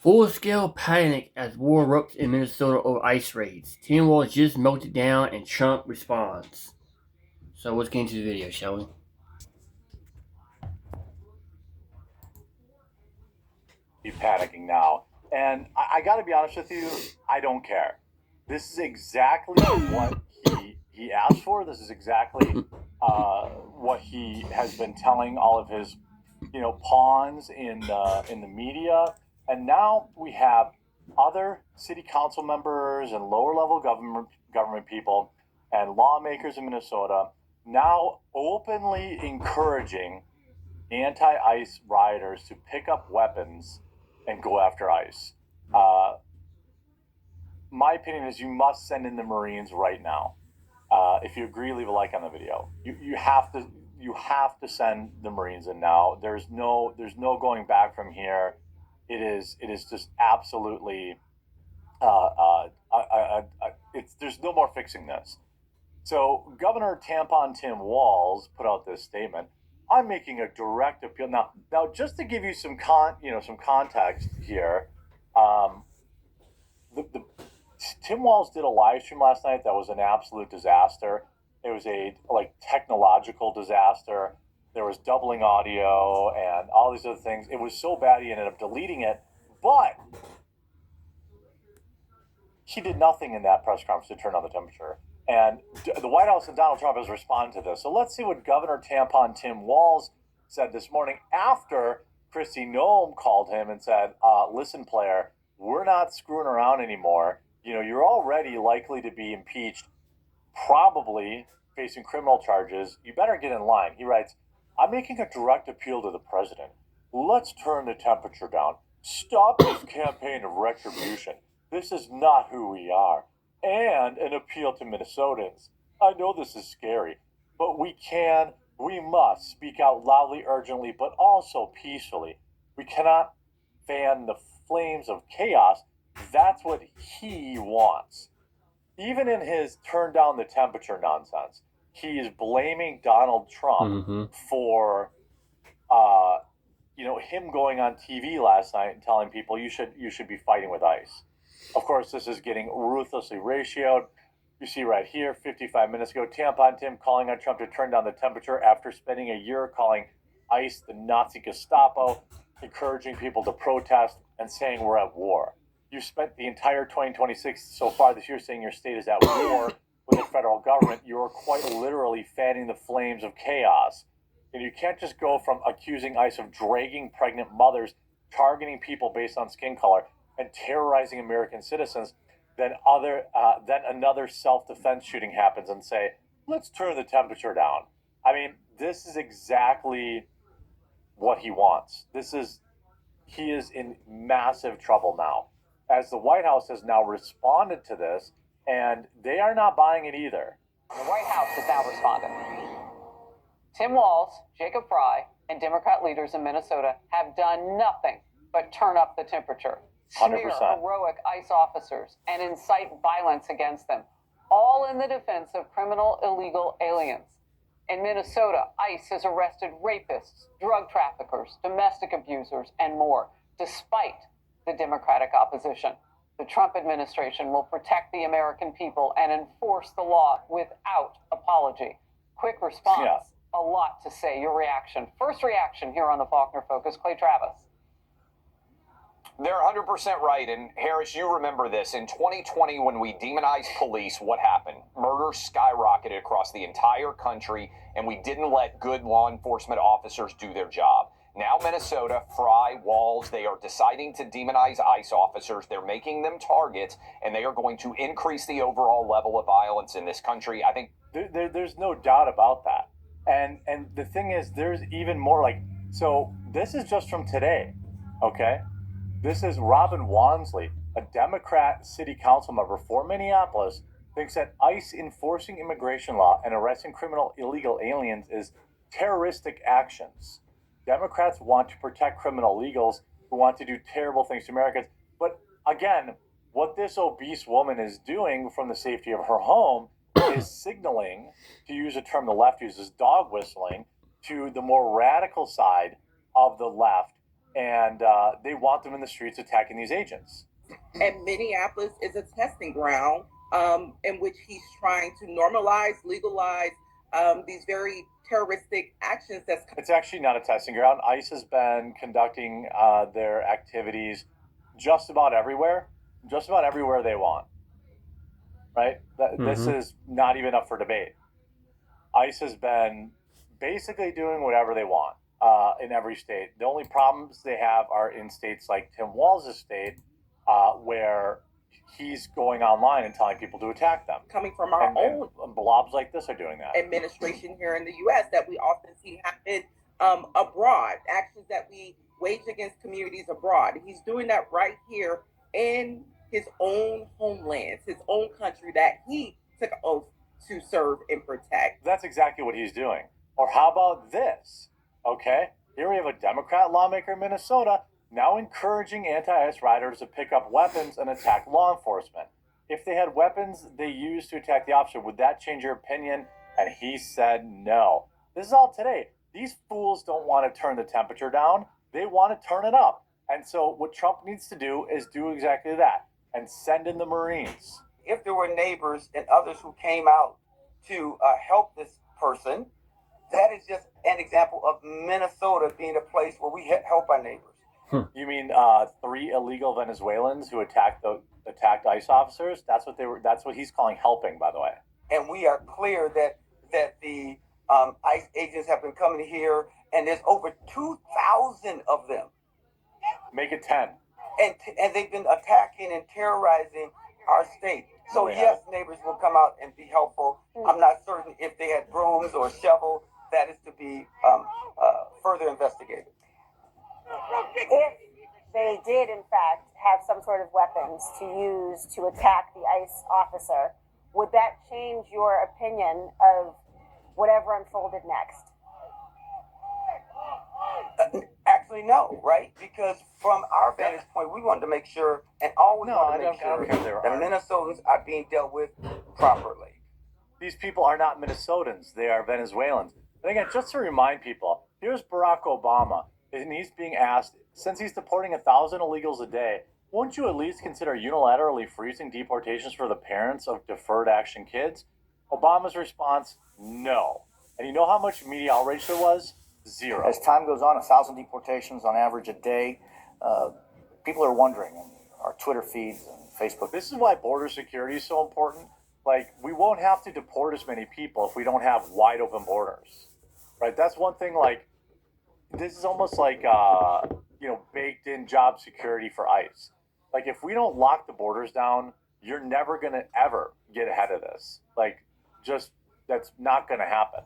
Full-scale panic as war erupts in Minnesota over ice raids. Tin walls just melted down and Trump responds. So let's get into the video, shall we? Panicking now. And I got to be honest with you, I don't care. This is exactly what he asked for. This is exactly what he has been telling all of his, pawns in the media. And now we have other city council members and lower level government people and lawmakers in Minnesota now openly encouraging anti-ICE rioters to pick up weapons and go after ICE. My opinion is you must send in the Marines right now. If you agree, leave a like on the video. You have to send the Marines in now. There's no going back from here. It is just absolutely there's no more fixing this. So Governor Tampon Tim Walz put out this statement. I'm making a direct appeal now. Just to give you some context here, the Tim Walz did a live stream last night that was an absolute disaster. It was a technological disaster. There was doubling audio and all these other things. It was so bad he ended up deleting it, but he did nothing in that press conference to turn on the temperature. And the White House and Donald Trump has responded to this. So let's see what Governor Tampon Tim Walz said this morning after Kristi Noem called him and said, listen, player, we're not screwing around anymore. You're already likely to be impeached, probably facing criminal charges. You better get in line. He writes, I'm making a direct appeal to the president. Let's turn the temperature down. Stop this campaign of retribution. This is not who we are. And an appeal to Minnesotans. I know this is scary, but we must speak out loudly, urgently, but also peacefully. We cannot fan the flames of chaos. That's what he wants. Even in his turn down the temperature nonsense, he is blaming Donald Trump for him going on TV last night and telling people you should be fighting with ICE. Of course, this is getting ruthlessly ratioed. You see right here, 55 minutes ago, Tampon Tim calling on Trump to turn down the temperature after spending a year calling ICE the Nazi Gestapo, encouraging people to protest, and saying we're at war. You spent the entire 2026 so far this year saying your state is at war with the federal government. You're quite literally fanning the flames of chaos. And you can't just go from accusing ICE of dragging pregnant mothers, targeting people based on skin color, and terrorizing American citizens, then another self-defense shooting happens and say, let's turn the temperature down. I mean, this is exactly what he wants. He is in massive trouble now, as the White House has now responded to this, and they are not buying it either. The White House has now responded. Tim Walz, Jacob Frey, and Democrat leaders in Minnesota have done nothing but turn up the temperature. 100%. Smear heroic ICE officers and incite violence against them, all in the defense of criminal illegal aliens. In Minnesota, ICE has arrested rapists, drug traffickers, domestic abusers, and more, despite the Democratic opposition. The Trump administration will protect the American people and enforce the law without apology. Quick response. Yeah. A lot to say. Your reaction. First reaction here on the Faulkner Focus. Clay Travis. They're 100% right. And Harris, you remember this. In 2020, when we demonized police, what happened? Murder skyrocketed across the entire country, and we didn't let good law enforcement officers do their job. Now Minnesota, Frey, Walz, they are deciding to demonize ICE officers. They're making them targets, and they are going to increase the overall level of violence in this country. I think there's no doubt about that. And the thing is, there's even more so this is just from today, okay? This is Robin Wansley, a Democrat city council member for Minneapolis, thinks that ICE enforcing immigration law and arresting criminal illegal aliens is terroristic actions. Democrats want to protect criminal illegals who want to do terrible things to Americans. But again, what this obese woman is doing from the safety of her home is signaling, to use a term the left uses, dog whistling, to the more radical side of the left and they want them in the streets attacking these agents. And Minneapolis is a testing ground in which he's trying to normalize, legalize these very terroristic actions. It's actually not a testing ground. ICE has been conducting their activities just about everywhere they want. Right? This is not even up for debate. ICE has been basically doing whatever they want in every state. The only problems they have are in states like Tim Walz's state, where he's going online and telling people to attack them. Coming from our own and blobs like this are doing that. Administration here in the U.S. that we often see happen abroad, actions that we wage against communities abroad. He's doing that right here in his own homelands, his own country that he took an oath to serve and protect. That's exactly what he's doing. Or how about this? Okay, here we have a Democrat lawmaker in Minnesota now encouraging anti-ICE riders to pick up weapons and attack law enforcement. If they had weapons they used to attack the officer, would that change your opinion? And he said no. This is all today. These fools don't want to turn the temperature down. They want to turn it up. And so what Trump needs to do is do exactly that and send in the Marines. If there were neighbors and others who came out to help this person, that is just an example of Minnesota being a place where we help our neighbors. You mean 3 illegal Venezuelans who attacked ICE officers? That's what he's calling helping, by the way. And we are clear that the ICE agents have been coming here, and there's over 2,000 of them. Make it 10. And they've been attacking and terrorizing our state. So yes, neighbors will come out and be helpful. I'm not certain if they had brooms or shovel. That is to be further investigated. If they did, in fact, have some sort of weapons to use to attack the ICE officer, would that change your opinion of whatever unfolded next? Actually, no, right? Because from our vantage point, we wanted to make sure, and always want to make sure that Minnesotans are being dealt with properly. These people are not Minnesotans. They are Venezuelans. And again, just to remind people, here's Barack Obama, and he's being asked, since he's deporting 1,000 illegals a day, won't you at least consider unilaterally freezing deportations for the parents of deferred action kids? Obama's response, no. And you know how much media outrage there was? 0. As time goes on, 1,000 deportations on average a day. People are wondering on our Twitter feeds and Facebook. This is why border security is so important. Like, we won't have to deport as many people if we don't have wide open borders, right? That's one thing. Like, this is almost like baked in job security for ICE. Like, if we don't lock the borders down, you're never gonna ever get ahead of this. Like, just that's not gonna happen.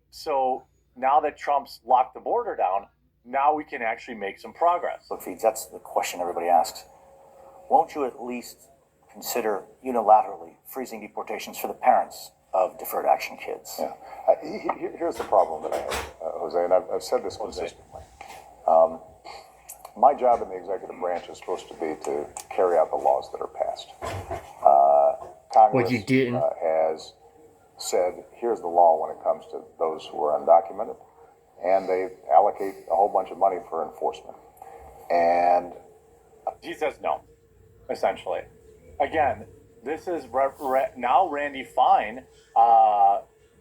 So now that Trump's locked the border down, now we can actually make some progress. Look, Feeds, that's the question everybody asks. Won't you at least consider unilaterally freezing deportations for the parents of deferred action kids? Yeah. Here's the problem that I have, Jose, and I've said this consistently. My job in the executive branch is supposed to be to carry out the laws that are passed. Congress you didn't. Has said, here's the law when it comes to those who are undocumented, and they allocate a whole bunch of money for enforcement. And he says no, essentially. Again, this is now Randy Fine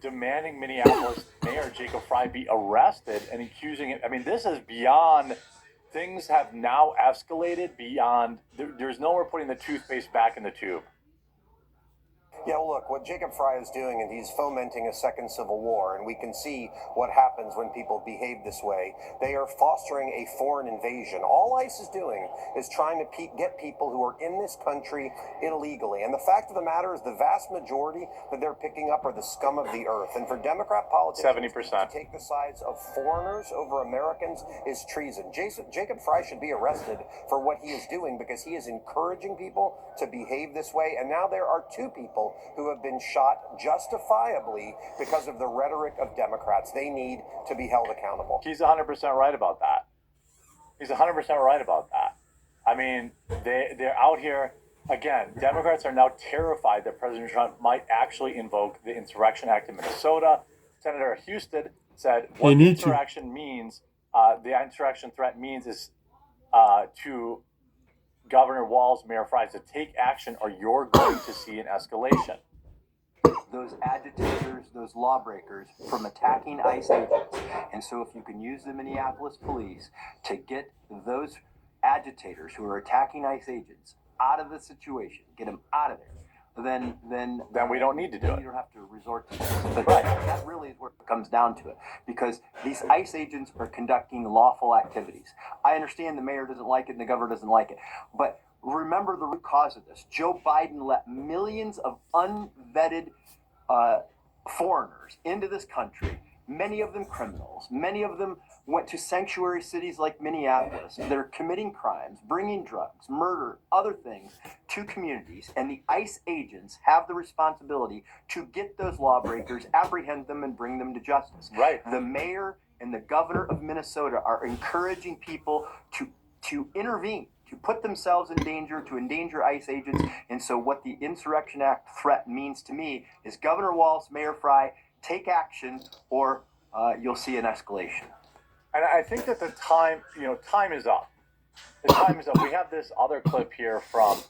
demanding Minneapolis Mayor Jacob Frey be arrested and accusing him. I mean, this is beyond. Things have now escalated beyond. There's nowhere putting the toothpaste back in the tube. Yeah, well, look, what Jacob Frey is doing, and he's fomenting a second civil war, and we can see what happens when people behave this way. They are fostering a foreign invasion. All ICE is doing is trying to get people who are in this country illegally. And the fact of the matter is the vast majority that they're picking up are the scum of the earth. And for Democrat politicians 70%. to take the sides of foreigners over Americans is treason. Jacob Frey should be arrested for what he is doing because he is encouraging people to behave this way. And now there are 2 people who have been shot justifiably because of the rhetoric of Democrats. They need to be held accountable. He's 100% right about that. He's 100% right about that. I mean, they're out here, again, Democrats are now terrified that President Trump might actually invoke the Insurrection Act in Minnesota. Senator Houston said what insurrection means the insurrection threat means is to Governor Walz, Mayor Fry, to take action, or you're going to see an escalation. Those agitators, those lawbreakers, from attacking ICE agents. And so if you can use the Minneapolis police to get those agitators who are attacking ICE agents out of the situation, get them out of there, then we don't need to do it. You don't have to resort to this. But that really is where it comes down to it, because these ICE agents are conducting lawful activities. I understand the mayor doesn't like it and the governor doesn't like it, but remember the root cause of this. Joe Biden let millions of unvetted foreigners into this country, many of them criminals. Many of them went to sanctuary cities like Minneapolis. They're committing crimes, bringing drugs, murder, other things to communities. And the ICE agents have the responsibility to get those lawbreakers, apprehend them, and bring them to justice. Right. The mayor and the governor of Minnesota are encouraging people to intervene, to put themselves in danger, to endanger ICE agents. And so what the Insurrection Act threat means to me is Governor Walz, Mayor Fry, take action, or you'll see an escalation. And I think that the time is up. The time is up. We have this other clip here from,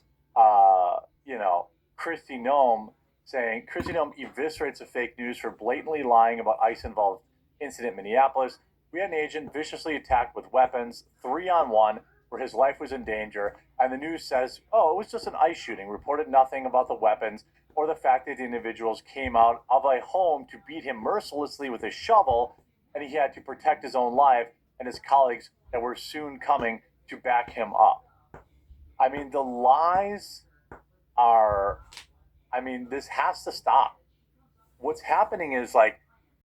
Kristi Noem saying, Kristi Noem eviscerates the fake news for blatantly lying about ICE-involved incident in Minneapolis. We had an agent viciously attacked with weapons, 3-on-1, where his life was in danger, and the news says, oh, it was just an ICE shooting, reported nothing about the weapons or the fact that the individuals came out of a home to beat him mercilessly with a shovel, and he had to protect his own life and his colleagues that were soon coming to back him up. I mean, the lies are, this has to stop. What's happening is, like,